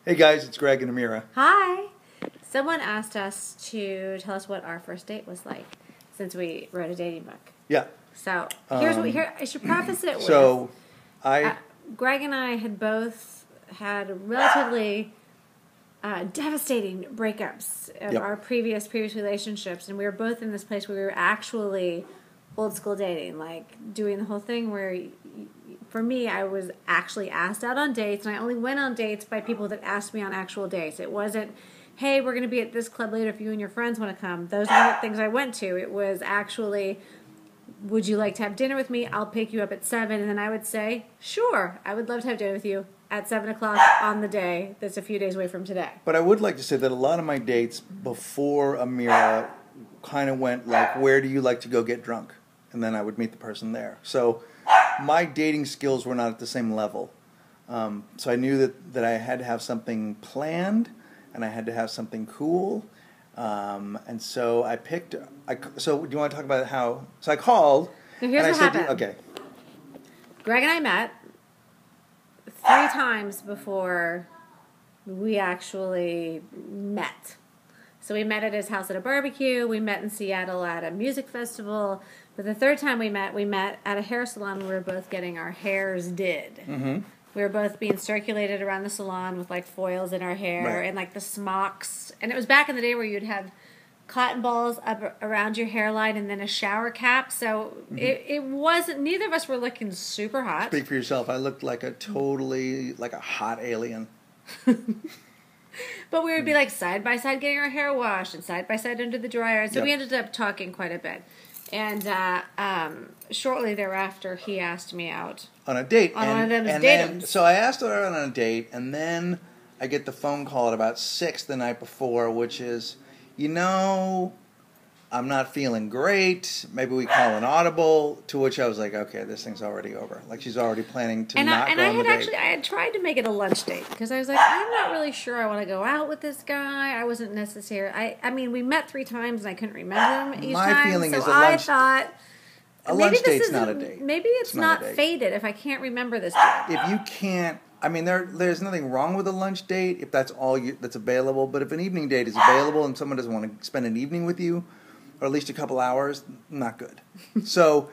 Hey guys, it's Greg and Amiira. Hi. Someone asked us to tell us what our first date was like since we wrote a dating book. Yeah. So here's what I should preface it with. So, Greg and I had both had relatively devastating breakups of our previous relationships, and we were both in this place where we were actually old school dating, like doing the whole thing where. For me, I was actually asked out on dates, and I only went on dates by people that asked me on actual dates. It wasn't, hey, we're going to be at this club later if you and your friends want to come. Those weren't things I went to. It was actually, would you like to have dinner with me? I'll pick you up at 7, and then I would say, sure, I would love to have dinner with you at 7 o'clock on the day that's a few days away from today. but I would like to say that a lot of my dates before Amiira kind of went like, where do you like to go get drunk? And then I would meet the person there. So my dating skills were not at the same level. So I knew that I had to have something planned, and I had to have something cool. And so I picked. So do you want to talk about how? So I called. Now here's what happened. Okay. Greg and I met 3 times before we actually met. So we met at his house at a barbecue. We met in Seattle at a music festival. But the 3rd time we met at a hair salon where we were both getting our hairs did. Mm-hmm. We were both being circulated around the salon with like foils in our hair and like the smocks. And it was back in the day where you'd have cotton balls up around your hairline and then a shower cap. So it wasn't, neither of us were looking super hot. Speak for yourself. I looked like a hot alien. But we would be like side by side getting our hair washed and side by side under the dryer. So we ended up talking quite a bit. And shortly thereafter, he asked me out on a date. On one of those datums. So I asked her on a date, and then I get the phone call at about 6 the night before, which is, I'm not feeling great. Maybe we call an audible. To which I was like, okay, this thing's already over. Like she's already planning to not go on the date. I had tried to make it a lunch date because I was like, I'm not really sure I want to go out with this guy. I wasn't necessarily. I mean, we met 3 times and I couldn't remember him each time. My feeling is a lunch date's not a date. Maybe it's not fated if I can't remember this date. If you can't. I mean, there's nothing wrong with a lunch date if that's all that's available. But if an evening date is available and someone doesn't want to spend an evening with you, or at least a couple hours, not good. So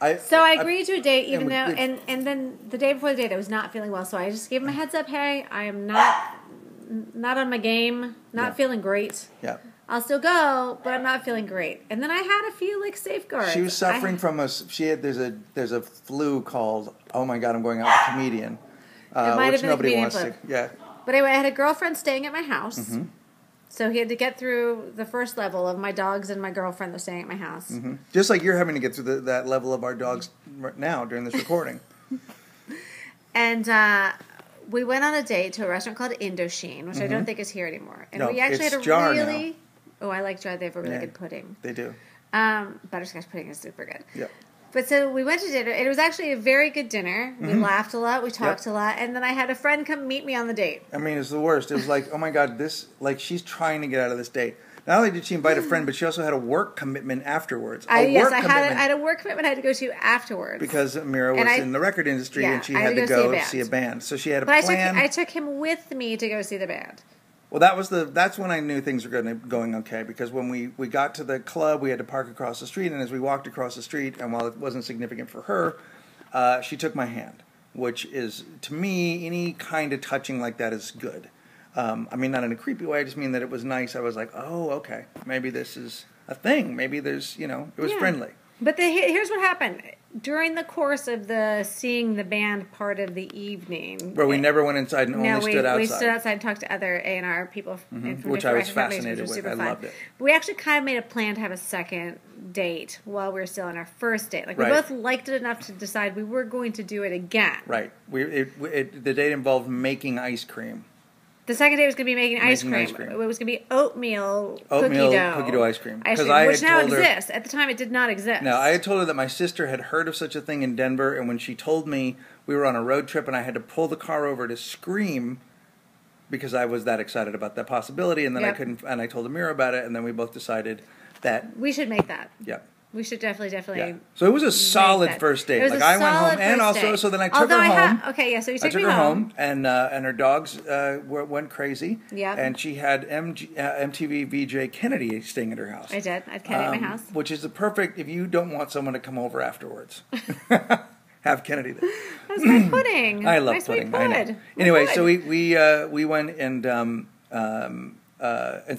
I agreed to a date, even though, and then the day before the date, I was not feeling well. So I just gave him a heads up. Hey, I am not on my game, not feeling great. Yeah. I'll still go, but I'm not feeling great. And then I had a few like safeguards. She was suffering from there's a flu called, oh my God, I'm going out with a comedian, which nobody wants to. Yeah. But anyway, I had a girlfriend staying at my house. Mm-hmm. So he had to get through the first level of my dogs and my girlfriend that was staying at my house. Mm-hmm. Just like you're having to get through that level of our dogs right now during this recording. And we went on a date to a restaurant called Indochine, which I don't think is here anymore. And we actually had a really... Now. Oh, I like Jar. They have a really good pudding. They do. Butterscotch pudding is super good. Yep. But so we went to dinner. It was actually a very good dinner. We laughed a lot. We talked a lot. And then I had a friend come meet me on the date. I mean, it's the worst. It was like, oh my God, she's trying to get out of this date. Not only did she invite a friend, but she also had a work commitment afterwards. I had a work commitment I had to go to afterwards. Because Amiira was in the record industry and she had to go see a band. So she had a plan. I took him with me to go see the band. Well, that's when I knew things were going okay, because when we got to the club, we had to park across the street, and as we walked across the street, and while it wasn't significant for her, she took my hand, which is, to me, any kind of touching like that is good. I mean, not in a creepy way, I just mean that it was nice. I was like, oh, okay, maybe this is a thing. Maybe there's, it was friendly. But here's what happened. During the course of the seeing the band part of the evening... Where we never went inside and only stood outside. We stood outside and talked to other A&R people. Which I was fascinated with. I loved it. We actually kind of made a plan to have a second date while we were still on our first date. Like, we both liked it enough to decide we were going to do it again. Right. The date involved making ice cream. The second day was going to be making ice cream. It was going to be oatmeal cookie dough ice cream. Which now exists. At the time, it did not exist. No, I had told her that my sister had heard of such a thing in Denver, and when she told me we were on a road trip and I had to pull the car over to scream because I was that excited about that possibility, and then I couldn't. And I told Amiira about it, and then we both decided that we should make that. Yeah. We should definitely. Yeah. So it was a solid that. first date. It was Like a I went home, solid and first also date. so then I took Although her home. Okay, yeah. So you I took took me her home, and her dogs went crazy. Yeah. And she had MTV VJ Kennedy staying at her house. I did. I had Kennedy at my house. Which is the perfect if you don't want someone to come over afterwards. Have Kennedy there. That's my pudding. I love my pudding. Sweet I know. pud. Anyway, so we went and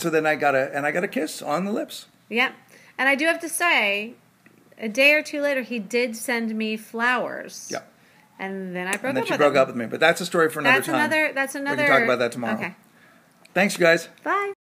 so then I got a kiss on the lips. Yep. And I do have to say, a day or two later, he did send me flowers. Yeah. And then I broke up with him. And then she broke up with me. But that's a story for another time. That's another. We can talk about that tomorrow. Okay. Thanks, you guys. Bye.